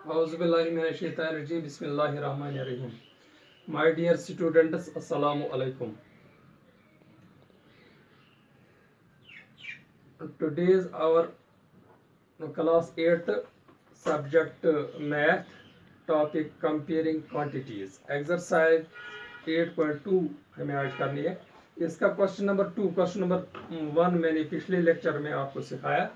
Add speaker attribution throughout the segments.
Speaker 1: Auzubillahiminash-shaytanir-rajim. Bismillahir-rahmanir-rahim. My dear students, Assalamu alaikum. Today's our class 8 subject math topic comparing quantities. Exercise 8.2 हमें आज करनी है. इसका question number 1 मैंने पिछले लेक्चर में आपको सिखाया.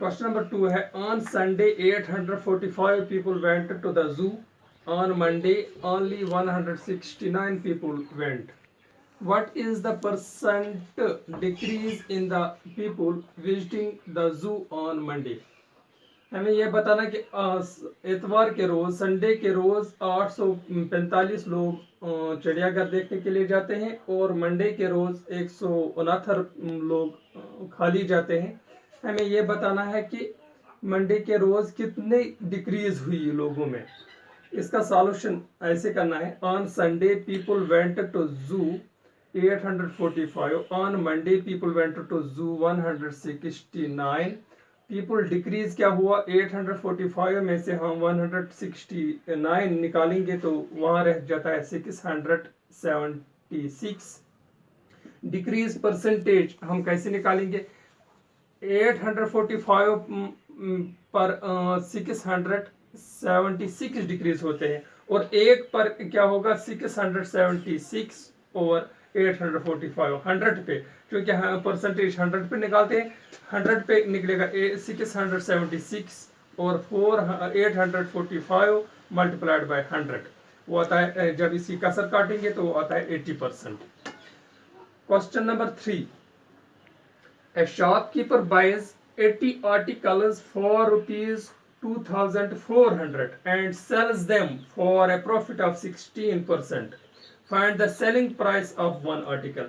Speaker 1: Question number 2 है on Sunday 845 people went to the zoo. On Monday only 169 people went. What is the percent decrease in the people visiting the zoo on Monday? हमें यह बताना कि इतवार के रोज संडे के रोज 845 लोग चिड़ियाघर देखने के लिए जाते हैं और मंडे के रोज 169 लोग खाली जाते हैं. हमें यह बताना है कि मंडे के रोज कितने डिक्रीज हुई लोगों में. इसका सॉल्यूशन ऐसे करना है. On Sunday people went to zoo 845. On Monday people went to zoo 169. People decrease क्या हुआ 845 में से हम 169 निकालेंगे तो वहां रह जाता है 676. डिक्रीज परसेंटेज हम कैसे निकालेंगे. 845 पर 676 डिक्रीज होते हैं और एक पर क्या होगा 676 और 845 100 पे, क्योंकि परसेंटेज 100 पे निकालते हैं. 100 पे निकलेगा 676 और 845 मल्टीप्लाइड बाय 100 वो आता है. जब इसकी कसर काटेंगे तो वो आता है 80%. Question number 3. A shopkeeper buys 80 articles for rupees 2,400 and sells them for a profit of 16%. Find the selling price of one article.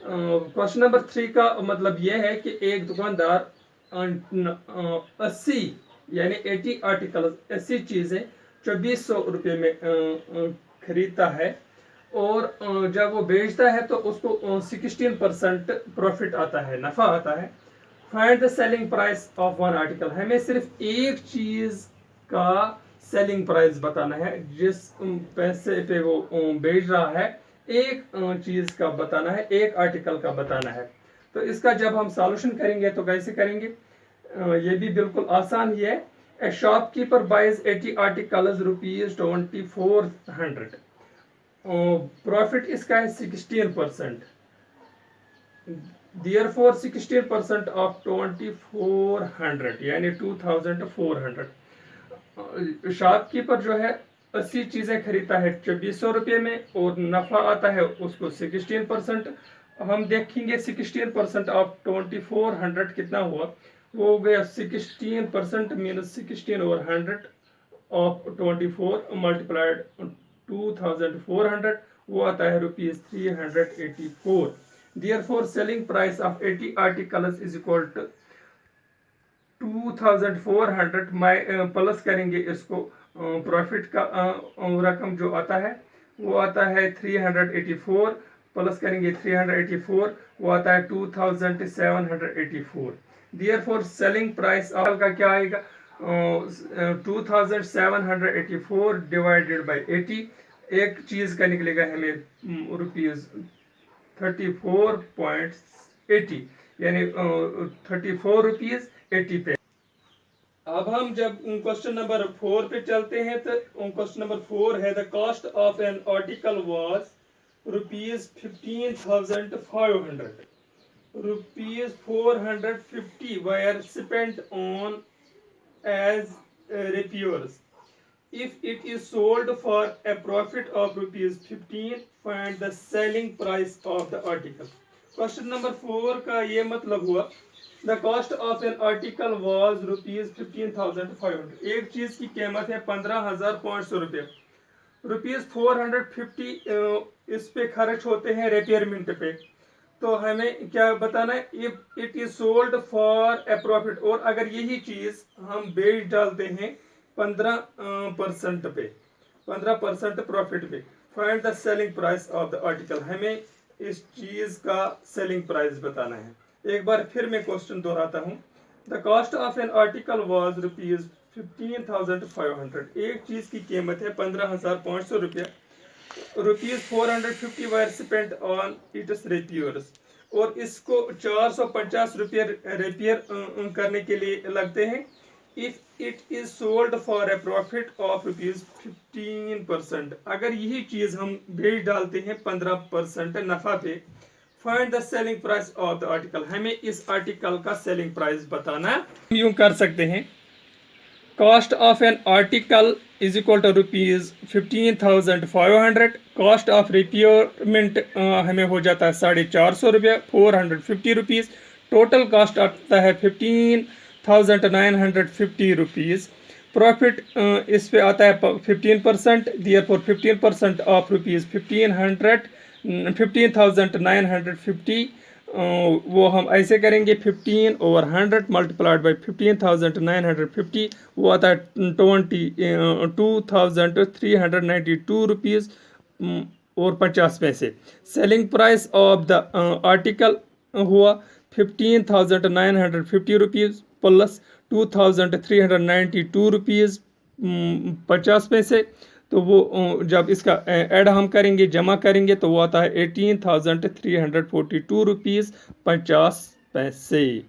Speaker 1: Question number 3 का मतलब यह है कि एक दुकानदार 80 यानी 80 आर्टिकल्स 80 चीजें 2400 रुपये में खरीदता है और जब वो बेचता है तो उसको 16% प्रॉफिट आता है, नफा आता है. Find the selling price of one article. हमें सिर्फ एक चीज का सेलिंग प्राइस बताना है. जिस पैसे पे वो बेच रहा है एक चीज का बताना है, एक आर्टिकल का बताना है. तो इसका जब हम सॉल्यूशन करेंगे तो कैसे करेंगे. ये भी बिल्कुल आसान ही है. A shopkeeper buys 80 articles rupees 2400. Profit इसका है 16%. Therefore 16% ऑफ 2400 यानी 2400. शॉपकीपर जो है 80 चीजें खरीदता है 2400 रुपये में और नफा आता है उसको 16%. हम देखेंगे 16% ऑफ 2400 कितना हुआ. वो हो गया 16% मीनस 16 और 100 ऑफ 24 मल्टीप्लाइड 2400 वो आता है rupees 384. Therefore selling price of 80 articles is equal to 2400. Plus करेंगे इसको प्रॉफिट का रकम जो आता है वो आता है 384. प्लस करेंगे 384 वो आता है 2784. Therefore selling price का क्या आएगा 2784 डिवाइडेड बाय 80. एक चीज का निकलेगा हमें रुपीज 34.80 यानी 34 रुपीज 80 पे. अब हम जब क्वेश्चन नंबर 4 पे चलते हैं तो क्वेश्चन नंबर 4 है the cost of an article was rupees 15,500. Rupees 450 were spent on as repairs. If it is sold for a profit of rupees 15, find the selling price of the article. Question number 4 का ये मतलब हुआ the cost of an article was rupees 15,500. एक चीज की कीमत है 15,500 रुपये. रुपीज 450 इस पे खर्च होते हैं रिपेयरमेंट पे. तो हमें क्या बताना है if it is sold for a profit. और अगर यही चीज हम बेच डालते हैं 15% पे 15% प्रॉफिट पे. Find the selling price of the article. हमें इस चीज का सेलिंग प्राइस बताना है. एक बार फिर मैं क्वेश्चन दोहराता हूं. The cost of an article was rupees 15,500। एक चीज की कीमत है 15,500 रुपया। Rupees 450 were spent on it's repairs, और इसको 450 रुपये रिपेयर करने के लिए लगते हैं। If it is sold for a profit of rupees 15%, अगर यही चीज हम बेच डालते हैं 15% नफा पे, find the selling price of the article, हमें इस आर्टिकल का सेलिंग प्राइस बताना। यूं कर सकते हैं, cost of an article is equal to rupees 15,500, cost of repairment हमें हो जाता है 450 रुपया, 450 रुपीज़, टोटल कॉस्ट आता है 15,950 रुपीज़। प्रॉफिट इस पे आता है 15%, देयरफॉर 15% ऑफ रुपीज़ 15,950, वो हम ऐसे करेंगे 15/100 मल्टीप्लाइड बाई 15,950, वो आता है 22,392 रुपीज़ और 50 पैसे। Selling price of the article हुआ 15,950 रुपीज़ प्लस 2,392 रुपीज़ 50 पैसे। तो वो जब इसका ऐड हम करेंगे, जमा करेंगे, तो वो आता है 18,342 रुपीज़ 50 पैसे।